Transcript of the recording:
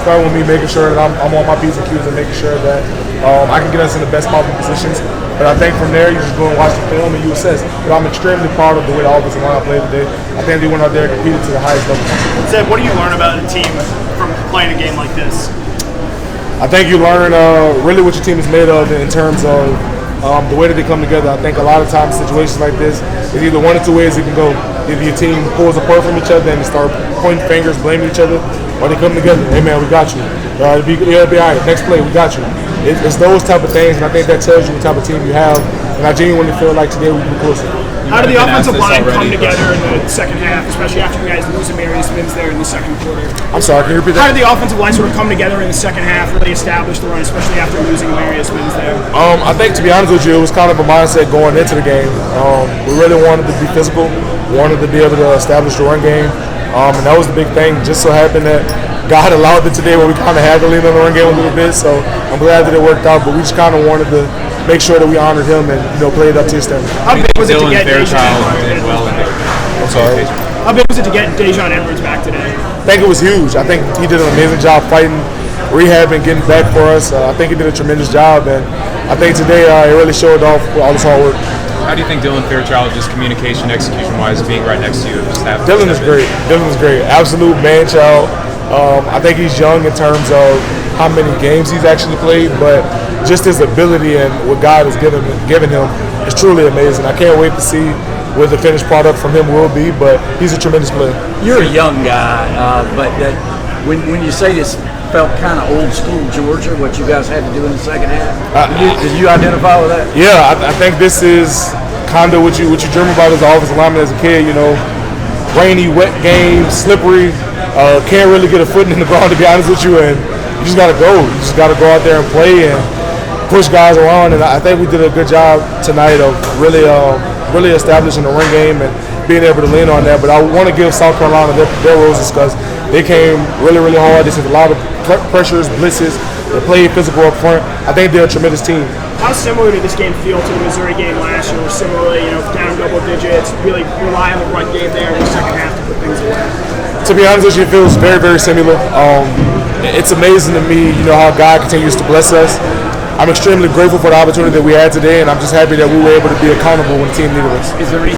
Starting with me making sure that I'm on my P's and Q's and making sure that I can get us in the best possible positions. But I think from there, you just go and watch the film and you assess. But I'm extremely proud of the way the offensive line played today. I think they went out there and competed to the highest level. Zeb, what do you learn about a team from playing a game like this? I think you learn really what your team is made of in terms of the way that they come together. I think a lot of times situations like this is either one or two ways it can go. Either your team pulls apart from each other and they start pointing fingers, blaming each other, or they come together. Hey man, we got you. It'll be all right. Next play, we got you. It's those type of things, and I think that tells you what type of team you have. And I genuinely feel like today we were closer. How did the offensive line come together in the second half, especially after you guys losing Marius Mims there in the second quarter? I'm sorry, can you repeat that? How did the offensive line sort of come together in the second half, really establish the run, especially after losing Marius Mims there? I think, to be honest with you, it was kind of a mindset going into the game. We really wanted to be physical, wanted to be able to establish the run game, and that was the big thing. Just so happened that God allowed it today where we kind of had to lean on the run game a little bit, so I'm glad that it worked out, but we just kind of wanted to make sure that we honored him and played up to his standard. How big was it to get Dejon Edwards back today? I think it was huge. I think he did an amazing job fighting, rehabbing, getting back for us. I think he did a tremendous job, and I think today it really showed off all this hard work. How do you think Dylan Fairchild, just communication, execution-wise, being right next to you? Dylan is great. Dylan is great. Absolute man-child. I think he's young in terms of how many games he's actually played, but just his ability and what God has given him is truly amazing. I can't wait to see what the finished product from him will be, but he's a tremendous player. You're a young guy, but when you say this felt kind of old school Georgia, what you guys had to do in the second half, did you identify with that? Yeah, I think this is kind of what you dream about as an offensive lineman as a kid. Rainy, wet games, slippery. Can't really get a foot in the ground, to be honest with you, and you just got to go. You just got to go out there and play and push guys around, and I think we did a good job tonight of really establishing the run game and being able to lean on that. But I want to give South Carolina their roses because they came really, really hard. They took a lot of pressures, blitzes. They played physical up front. I think they're a tremendous team. How similar did this game feel to the Missouri game last year? Similarly, down double digits, really rely on the run game there in the second half to put things away. To be honest with you, it feels very, very similar. It's amazing to me, how God continues to bless us. I'm extremely grateful for the opportunity that we had today, and I'm just happy that we were able to be accountable when the team needed us. Is there any